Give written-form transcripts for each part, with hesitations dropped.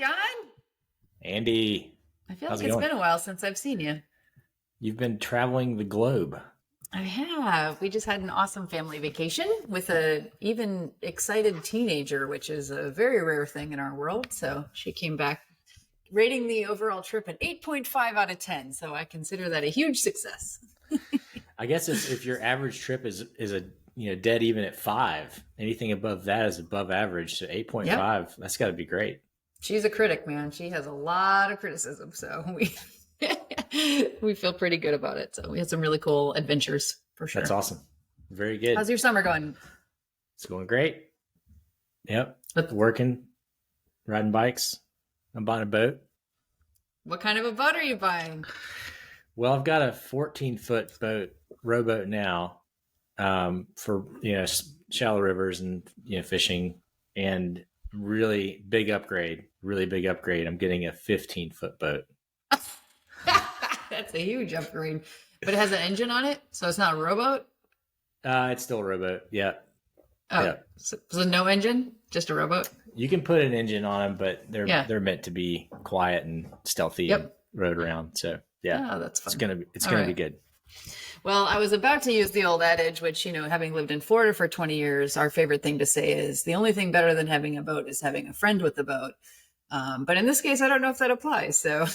John. Andy, I feel how's like it it's going? been a while since I've seen you. You've been traveling the globe. I have. We just had an awesome family vacation with a even excited teenager, which is a very rare thing in our world. So she came back rating the overall trip an 8.5 out of 10. So I consider that a huge success. I guess if your average trip is a dead even at 5, anything above that is above average. So Yep. 8.5, that's got to be great. She's a critic, man. She has a lot of criticism. So we feel pretty good about it. So we had some really cool adventures for That's sure. awesome. Very good. How's your summer going? It's going great. Yep. What, Working, riding bikes. I'm buying a boat. what kind of a boat are you buying? Well, I've got a 14-foot boat, rowboat now, for shallow rivers and fishing, and really big upgrade. Really big upgrade. I'm getting a 15-foot boat. That's a huge upgrade. But it has an engine on it, so it's not a rowboat? It's still a rowboat. Yeah. Oh, Yeah. so no engine? Just a rowboat? You can put an engine on them, but Yeah. they're meant to be quiet and stealthy Yep. and rode around. So yeah, Oh, that's fun. it's All gonna right. be good. Well, I was about to use the old adage, which, having lived in Florida for 20 years, our favorite thing to say is the only thing better than having a boat is having a friend with the boat. But in this case, I don't know if that applies. So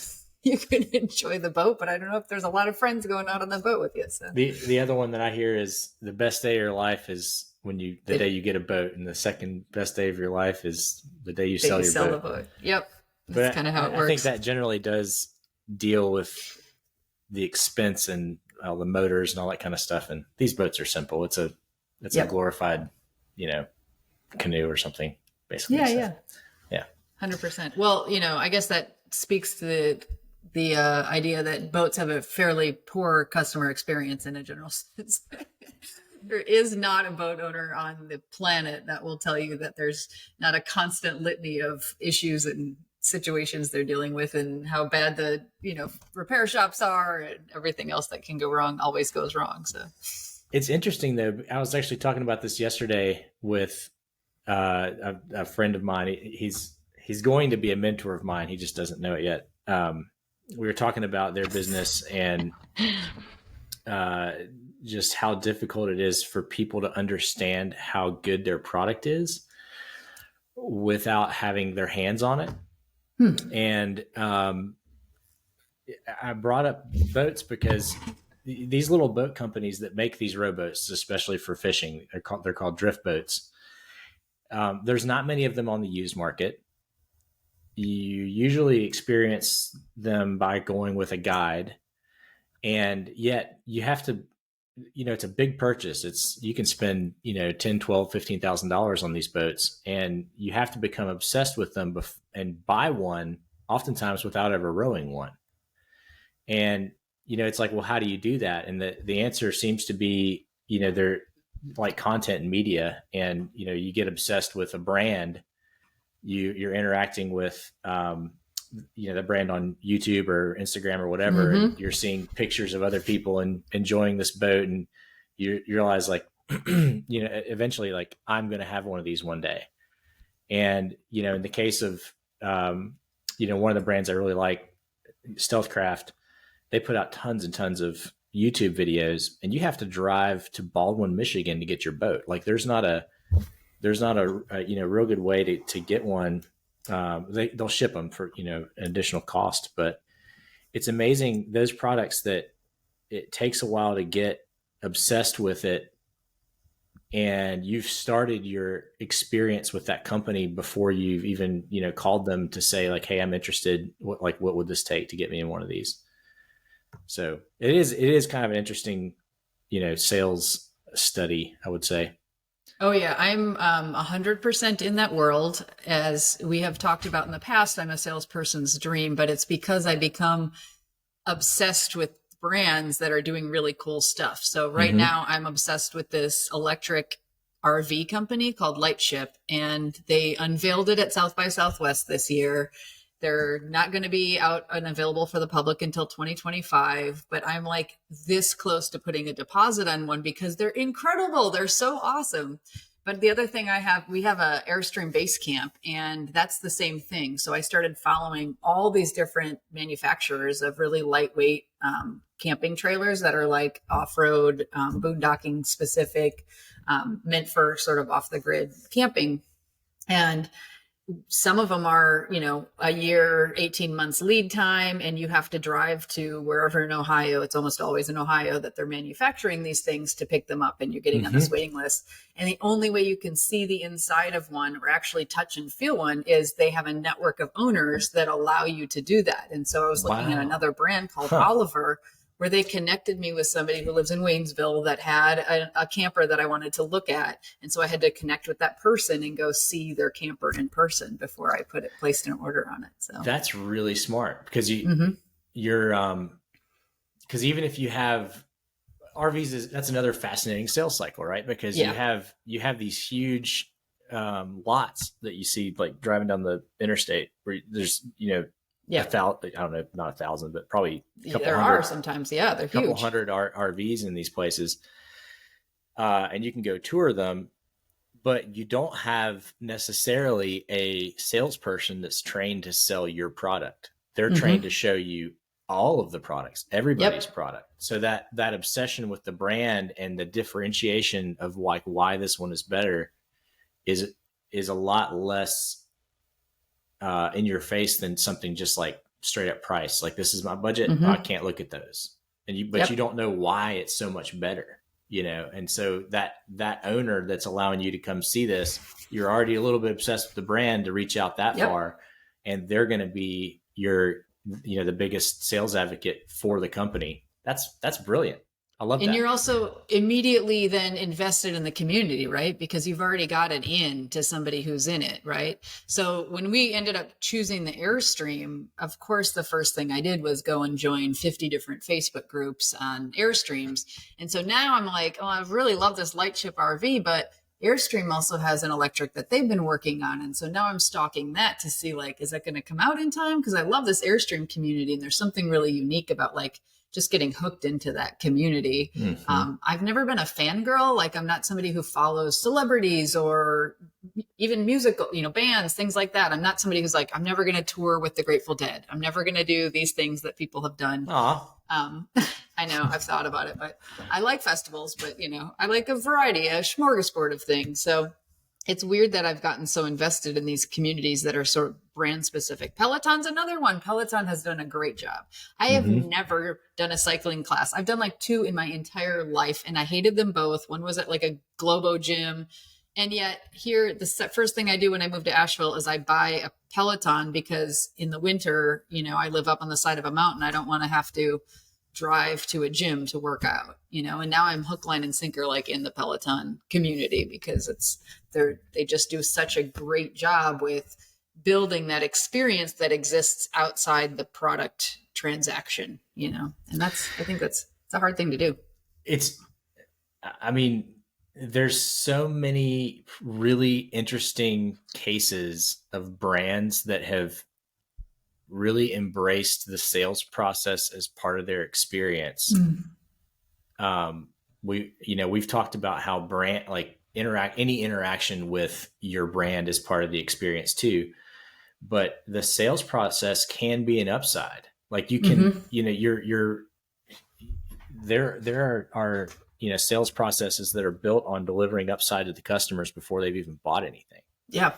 you can enjoy the boat, but I don't know if there's a lot of friends going out on the boat with you. So The other one that I hear is the best day of your life is the day you get a boat, and the second best day of your life is the day you sell your sell boat. the boat. Yep. But That's kind of how it I works. think that generally does deal with the expense and all the motors and all that kind of stuff. And these boats are simple. It's a Yep. glorified, canoe or something, basically. Yeah, So, yeah. yeah. 100%. Well, I guess that speaks to the idea that boats have a fairly poor customer experience in a general sense. There is not a boat owner on the planet that will tell you that there's not a constant litany of issues and situations they're dealing with, and how bad the repair shops are, and everything else that can go wrong always goes wrong. So It's interesting though. I was actually talking about this yesterday with a friend of mine. He's going to be a mentor of mine. He just doesn't know it yet. We were talking about their business and just how difficult it is for people to understand how good their product is without having their hands on it. And I brought up boats because these little boat companies that make these rowboats, especially for fishing, they're called drift boats. There's not many of them on the used market. You usually experience them by going with a guide, and yet you have to, it's a big purchase. You can spend, 10, 12, $15,000 on these boats, and you have to become obsessed with them and buy one oftentimes without ever rowing one. And, it's like, well, how do you do that? And the answer seems to be, they're like content and media, and, you get obsessed with a brand. You're interacting with, the brand on YouTube or Instagram or whatever, and you're seeing pictures of other people and enjoying this boat. And you realize like, eventually like I'm going to have one of these one day. And, in the case of, one of the brands I really like, Stealthcraft, they put out tons and tons of YouTube videos, and you have to drive to Baldwin, Michigan to get your boat. Like there's not a real good way to get one. They'll ship them for, an additional cost, but it's amazing those products that it takes a while to get obsessed with it. And you've started your experience with that company before you've even, called them to say like, hey, I'm interested. What would this take to get me in one of these? So it is kind of an interesting, sales study, I would say. Oh yeah, I'm 100% in that world. As we have talked about in the past, I'm a salesperson's dream, but it's because I become obsessed with brands that are doing really cool stuff. So right now I'm obsessed with this electric RV company called Lightship, and they unveiled it at South by Southwest this year. They're not going to be out and available for the public until 2025, but I'm like this close to putting a deposit on one because they're incredible. They're so awesome. But the other thing we have a Airstream base camp, and that's the same thing. So I started following all these different manufacturers of really lightweight camping trailers that are like off-road, boondocking specific, meant for sort of off the grid camping. And some of them are, a year, 18 months lead time, and you have to drive to wherever in Ohio. It's almost always in Ohio that they're manufacturing these things to pick them up, and you're getting on this waiting list. And the only way you can see the inside of one or actually touch and feel one is they have a network of owners that allow you to do that. And so I was looking at another brand called Oliver, where they connected me with somebody who lives in Waynesville that had a camper that I wanted to look at. And so I had to connect with that person and go see their camper in person before I placed an order on it. So that's really smart, because you're, because even if you have RVs, that's another fascinating sales cycle, right? Because you have these huge lots that you see like driving down the interstate where there's, I don't know, not 1,000, but probably a couple there hundred. Are sometimes, they're huge. Couple hundred RVs in these places, and you can go tour them, but you don't have necessarily a salesperson that's trained to sell your product. They're trained to show you all of the products, everybody's product. So that obsession with the brand and the differentiation of like why this one is better is a lot less in your face than something just like straight up price. Like, this is my budget. I can't look at those. And you don't know why it's so much better, And so that owner that's allowing you to come see this, you're already a little bit obsessed with the brand to reach out that far, and they're going to be the biggest sales advocate for the company. That's brilliant. I love that. And you're also immediately then invested in the community, right? Because you've already got it in to somebody who's in it, right? So when we ended up choosing the Airstream, of course, the first thing I did was go and join 50 different Facebook groups on Airstreams. And so now I'm like, oh, I really love this Lightship RV, but Airstream also has an electric that they've been working on. And so now I'm stalking that to see, like, is that going to come out in time? Because I love this Airstream community, and there's something really unique about like just getting hooked into that community. I've never been a fangirl. Like, I'm not somebody who follows celebrities or even musical, bands, things like that. I'm not somebody who's like, I'm never going to tour with the Grateful Dead. I'm never going to do these things that people have done. I know I've thought about it, but I like festivals, but I like a variety, a smorgasbord of things. So it's weird that I've gotten so invested in these communities that are sort of brand specific. Peloton's another one. Peloton has done a great job. I have never done a cycling class. I've done like 2 in my entire life, and I hated them both. One was at like a Globo gym. And yet here, the first thing I do when I move to Asheville is I buy a Peloton, because in the winter, I live up on the side of a mountain. I don't want to have to drive to a gym to work out, and now I'm hook, line, and sinker, like in the Peloton community, because they just do such a great job with building that experience that exists outside the product transaction, and I think it's a hard thing to do. There's so many really interesting cases of brands that have really embraced the sales process as part of their experience. We've talked about how brand, like any interaction with your brand is part of the experience too, but the sales process can be an upside. Like you can, there are sales processes that are built on delivering upside to the customers before they've even bought anything. Yeah.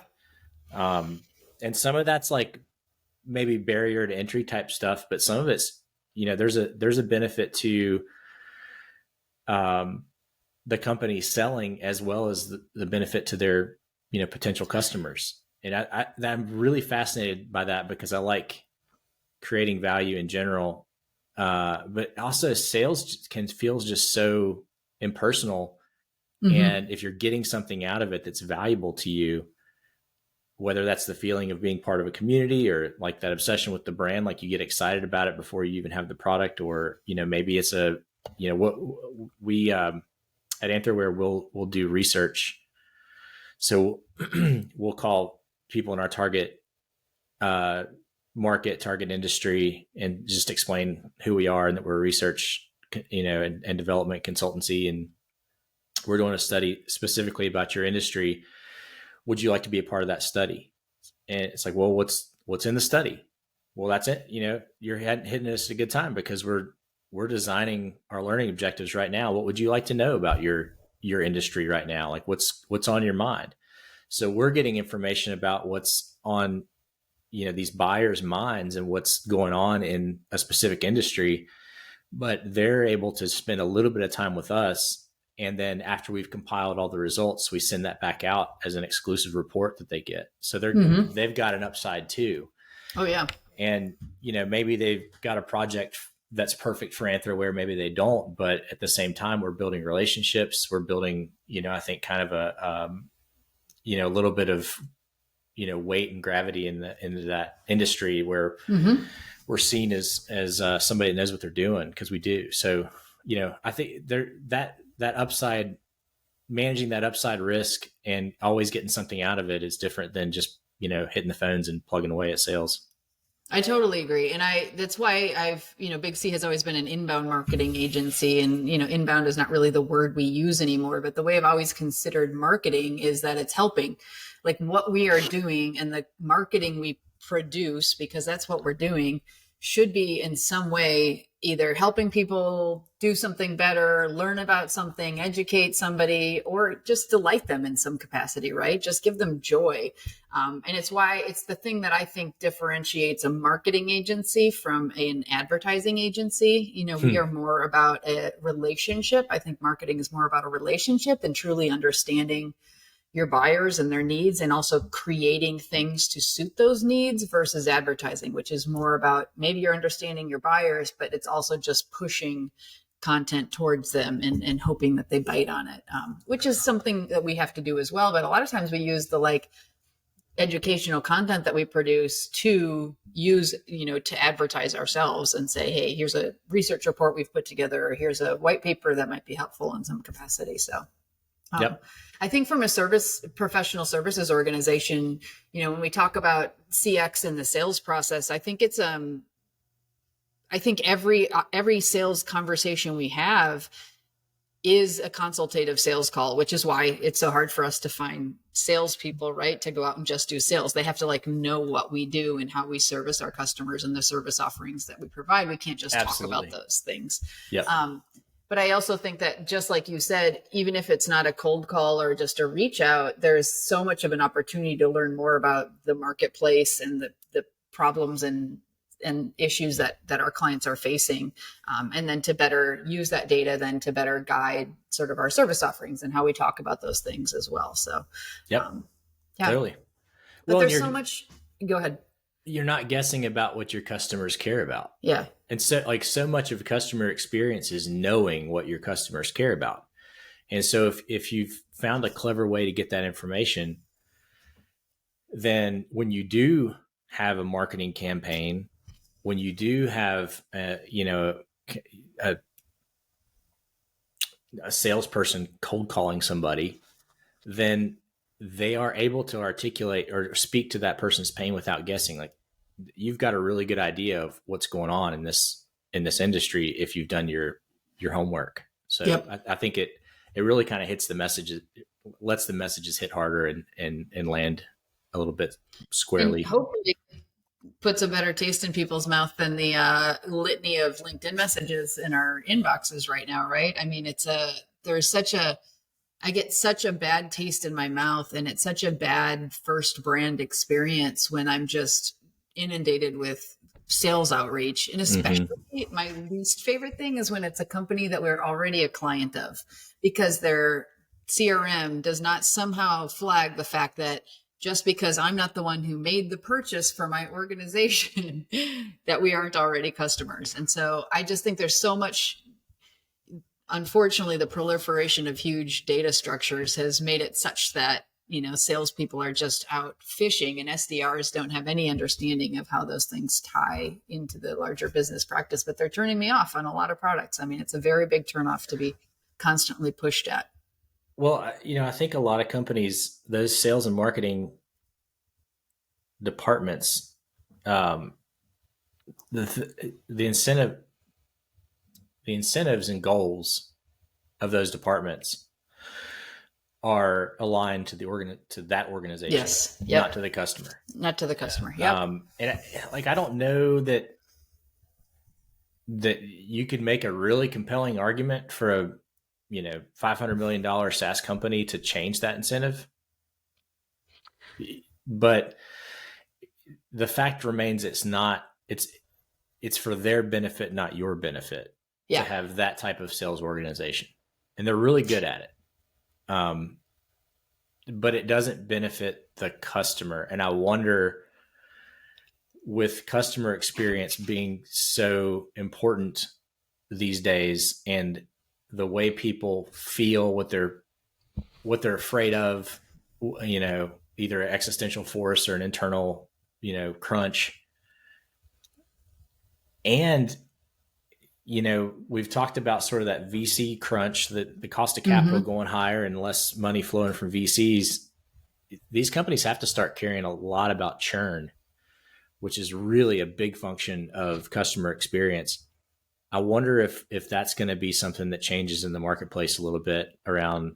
And some of that's like maybe barrier to entry type stuff, but some of it's, there's a benefit to the company selling as well as the benefit to their, potential customers. And I'm really fascinated by that, because I like creating value in general. But also sales can feel just so impersonal. And if you're getting something out of it that's valuable to you, whether that's the feeling of being part of a community or like that obsession with the brand, like you get excited about it before you even have the product, or, maybe it's what we, at Antherware, we'll do research. So we'll call people in our target, market, target industry, and just explain who we are and that we're a research, and development consultancy. And we're doing a study specifically about your industry. Would you like to be a part of that study? And it's like, well, what's in the study? Well, that's it. You're hitting us at a good time because we're designing our learning objectives right now. What would you like to know about your industry right now? Like what's on your mind? So we're getting information about what's on, these buyers' minds and what's going on in a specific industry, but they're able to spend a little bit of time with us. And then after we've compiled all the results, we send that back out as an exclusive report that they get. So they've got an upside too. Oh yeah. And, maybe they've got a project that's perfect for Anthropware. Maybe they don't, but at the same time, we're building relationships. We're building, I think kind of a little bit of, weight and gravity into that industry where we're seen as somebody that knows what they're doing, because we do. So, I think that upside, managing that upside risk and always getting something out of it is different than just, hitting the phones and plugging away at sales. I totally agree. And that's why Big C has always been an inbound marketing agency, and, inbound is not really the word we use anymore, but the way I've always considered marketing is that it's helping, like what we are doing and the marketing we produce, because that's what we're doing, should be in some way either helping people do something better, learn about something, educate somebody, or just delight them in some capacity, right? Just give them joy. And it's why it's the thing that I think differentiates a marketing agency from an advertising agency. We are more about a relationship. I think marketing is more about a relationship and truly understanding your buyers and their needs, and also creating things to suit those needs, versus advertising, which is more about maybe you're understanding your buyers, but it's also just pushing content towards them and hoping that they bite on it, which is something that we have to do as well. But a lot of times we use the educational content that we produce to use, to advertise ourselves and say, hey, here's a research report we've put together, or here's a white paper that might be helpful in some capacity. So Yep. I think from a professional services organization, when we talk about CX in the sales process, I think it's, I think every sales conversation we have is a consultative sales call, which is why it's so hard for us to find salespeople, right? To go out and just do sales. They have to know what we do and how we service our customers and the service offerings that we provide. We can't just Absolutely. talk about those things. Yep. But I also think that, just like you said, even if it's not a cold call or just a reach out, there's so much of an opportunity to learn more about the marketplace and the problems and issues that our clients are facing. And then to better use that data, then to better guide sort of our service offerings and how we talk about those things as well. So, yep, yeah. Totally. But there's so much, go ahead. You're not guessing about what your customers care about. Yeah. And so much of customer experience is knowing what your customers care about. And so if you've found a clever way to get that information, then when you do have a marketing campaign, when you do have a salesperson cold calling somebody, then they are able to articulate or speak to that person's pain without guessing. Like, you've got a really good idea of what's going on in this industry if you've done your homework. So yep. I think it really kind of hits the messages, lets the messages hit harder and land a little bit squarely. And hopefully puts a better taste in people's mouth than the litany of LinkedIn messages in our inboxes right now, right? I mean, I get such a bad taste in my mouth, and it's such a bad first brand experience when I'm just inundated with sales outreach. And especially my least favorite thing is when it's a company that we're already a client of, because their CRM does not somehow flag the fact that just because I'm not the one who made the purchase for my organization, that we aren't already customers. And so I just think there's so much, unfortunately, the proliferation of huge data structures has made it such that, salespeople are just out fishing, and SDRs don't have any understanding of how those things tie into the larger business practice, but they're turning me off on a lot of products. I mean, it's a very big turnoff to be constantly pushed at. Well, I think a lot of companies, those sales and marketing departments, the incentives and goals of those departments are aligned to to that organization, Yes. Yep. not to the customer. Not to the customer. Yep. And I don't know that you could make a really compelling argument for a $500 million SaaS company to change that incentive. But the fact remains, it's for their benefit, not your benefit, to have that type of sales organization. And they're really good at it. But it doesn't benefit the customer. And I wonder, with customer experience being so important these days, and the way people feel, what they're afraid of, either an existential force or an internal, crunch. And, we've talked about sort of that VC crunch, that the cost of capital going higher and less money flowing from VCs. These companies have to start caring a lot about churn, which is really a big function of customer experience. I wonder if that's going to be something that changes in the marketplace a little bit around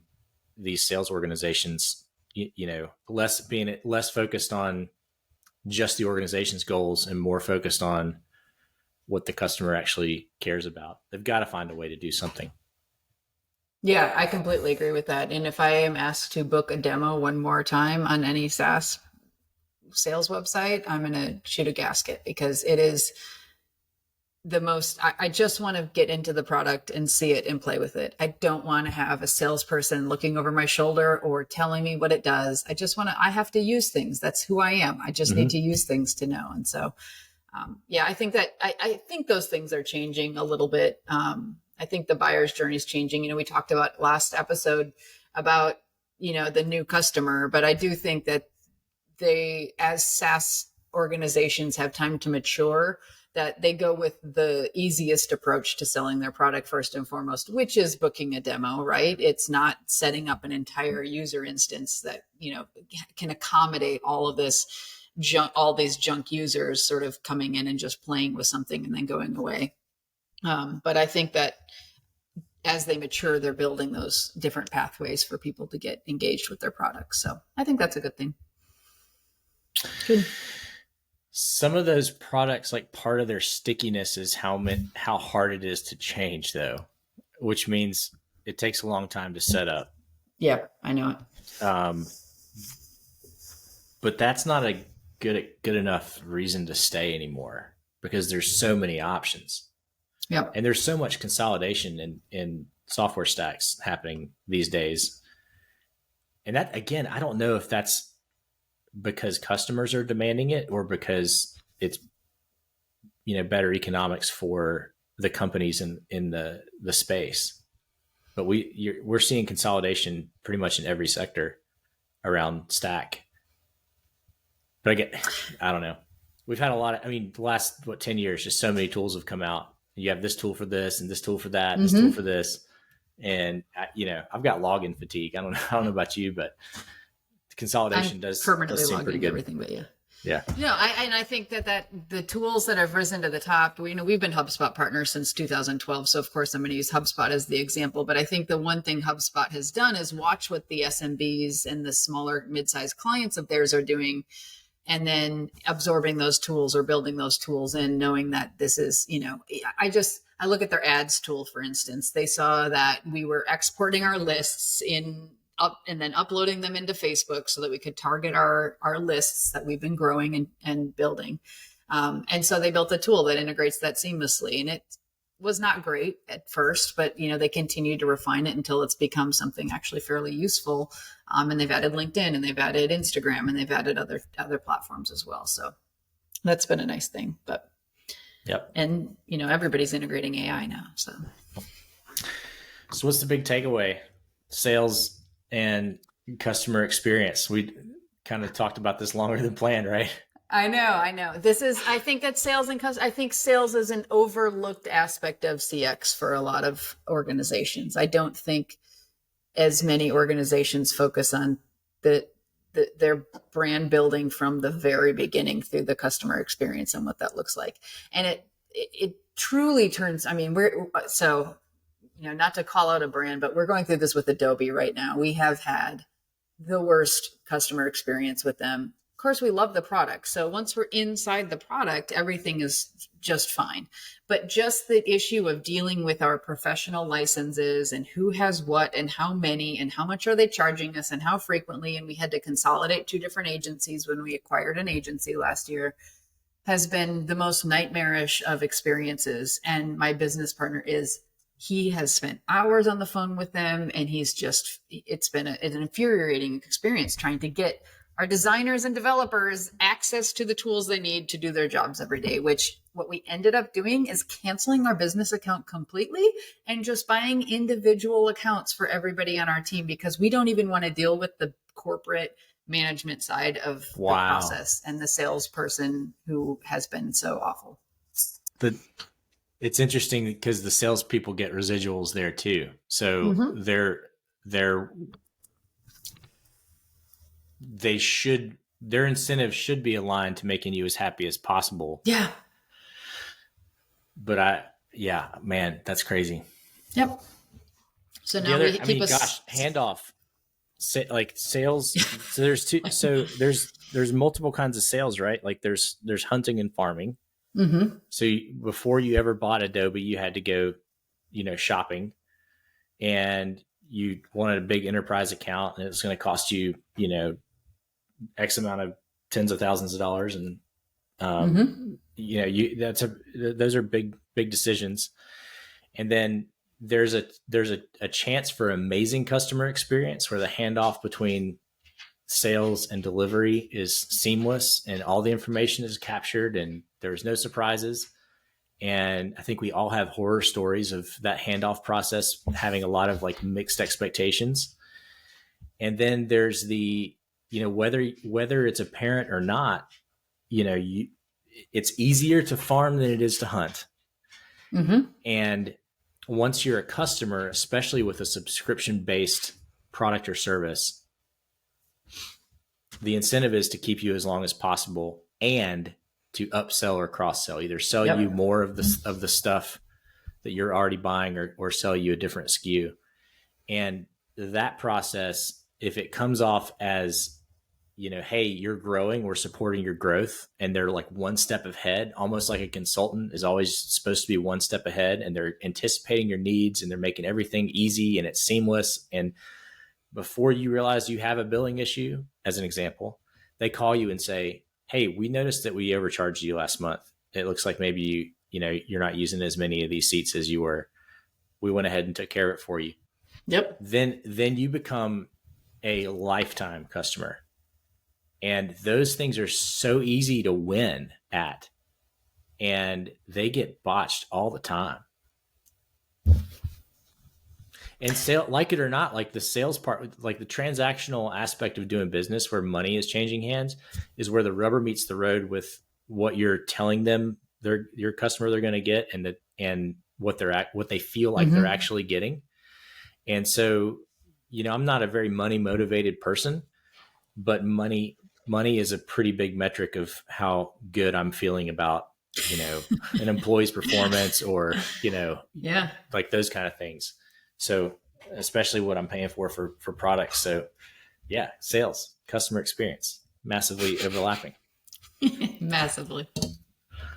these sales organizations, less focused on just the organization's goals and more focused on what the customer actually cares about. They've got to find a way to do something. Yeah, I completely agree with that. And if I am asked to book a demo one more time on any SaaS sales website, I'm going to shoot a gasket, because it is the most, I just want to get into the product and see it and play with it. I don't want to have a salesperson looking over my shoulder or telling me what it does. I have to use things. That's who I am. I just need to use things to know. And so, I think that I think those things are changing a little bit. I think the buyer's journey is changing. We talked about last episode about, the new customer, but I do think that as SaaS organizations have time to mature, that they go with the easiest approach to selling their product first and foremost, which is booking a demo, right? It's not setting up an entire user instance that, can accommodate all of this all these junk users sort of coming in and just playing with something and then going away. But I think that as they mature, they're building those different pathways for people to get engaged with their products. So I think that's a good thing. Good. Some of those products, like, part of their stickiness is how hard it is to change, though, which means it takes a long time to set up. Yeah, I know it. But that's not a good enough reason to stay anymore, because there's so many options. Yeah. And there's so much consolidation in software stacks happening these days. And that, again, I don't know if that's because customers are demanding it or because it's, better economics for the companies in the space. But we're seeing consolidation pretty much in every sector around stack. But I don't know. We've had a lot of, the last, 10 years, just so many tools have come out. You have this tool for this and this tool for that, and this tool for this. And, I've got login fatigue. I don't know about you, but consolidation does permanently seem logging pretty good. Everything, but yeah. Yeah. I think that the tools that have risen to the top, we've been HubSpot partners since 2012. So of course I'm going to use HubSpot as the example, but I think the one thing HubSpot has done is watch what the SMBs and the smaller mid-sized clients of theirs are doing, and then absorbing those tools or building those tools in, knowing that this is, I look at their ads tool, for instance. They saw that we were exporting our lists and then uploading them into Facebook so that we could target our lists that we've been growing and building. And so they built a tool that integrates that seamlessly. And it was not great at first, but they continued to refine it until it's become something actually fairly useful. And they've added LinkedIn, and they've added Instagram, and they've added other platforms as well. So that's been a nice thing. But yep. And everybody's integrating AI now. So what's the big takeaway? Sales and customer experience. We kind of talked about this longer than planned, right? I know. I think that sales is an overlooked aspect of CX for a lot of organizations. I don't think as many organizations focus on their brand building from the very beginning through the customer experience and what that looks like. And it truly turns, not to call out a brand, but we're going through this with Adobe right now. We have had the worst customer experience with them. Of course, we love the product. So once we're inside the product, everything is just fine. But just the issue of dealing with our professional licenses and who has what and how many and how much are they charging us and how frequently. And we had to consolidate 2 different agencies when we acquired an agency last year, has been the most nightmarish of experiences. And my business partner he has spent hours on the phone with them, and it's been an infuriating experience trying to get our designers and developers access to the tools they need to do their jobs every day, which what we ended up doing is canceling our business account completely and just buying individual accounts for everybody on our team, because we don't even want to deal with the corporate management side of the process and the salesperson who has been so awful. It's interesting because the salespeople get residuals there too. So their incentive should be aligned to making you as happy as possible. Yeah. But man, that's crazy. Yep. So now handoff, like sales. So there's two. So there's multiple kinds of sales, right? Like there's hunting and farming. Mm-hmm. So before you ever bought Adobe, you had to go, shopping, and you wanted a big enterprise account, and it's going to cost you, X amount of tens of thousands of dollars. And, those are big decisions. And then there's a chance for amazing customer experience where the handoff between sales and delivery is seamless and all the information is captured and there's no surprises. And I think we all have horror stories of that handoff process having a lot of like mixed expectations. And then there's the, whether it's apparent or not, it's easier to farm than it is to hunt. Mm-hmm. And once you're a customer, especially with a subscription-based product or service, the incentive is to keep you as long as possible and to upsell or cross-sell, either sell you more of the stuff that you're already buying or sell you a different SKU. And that process, if it comes off as, hey, you're growing, we're supporting your growth, and they're like one step ahead, almost like a consultant is always supposed to be one step ahead, and they're anticipating your needs and they're making everything easy and it's seamless. And before you realize you have a billing issue, as an example, they call you and say, hey, we noticed that we overcharged you last month. It looks like maybe you're not using as many of these seats as you were. We went ahead and took care of it for you. Yep. Then you become a lifetime customer. And those things are so easy to win at, and they get botched all the time. And like it or not, like the sales part, like the transactional aspect of doing business where money is changing hands is where the rubber meets the road with what you're telling them your customer they're going to get and what they feel like they're actually getting. And so, I'm not a very money motivated person, but money is a pretty big metric of how good I'm feeling about, an employee's performance or, like those kind of things. So especially what I'm paying for products. So yeah, sales, customer experience, massively overlapping. Massively. Well,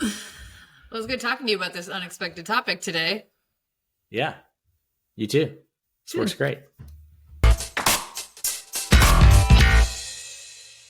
it was good talking to you about this unexpected topic today. Yeah, you too. This works great.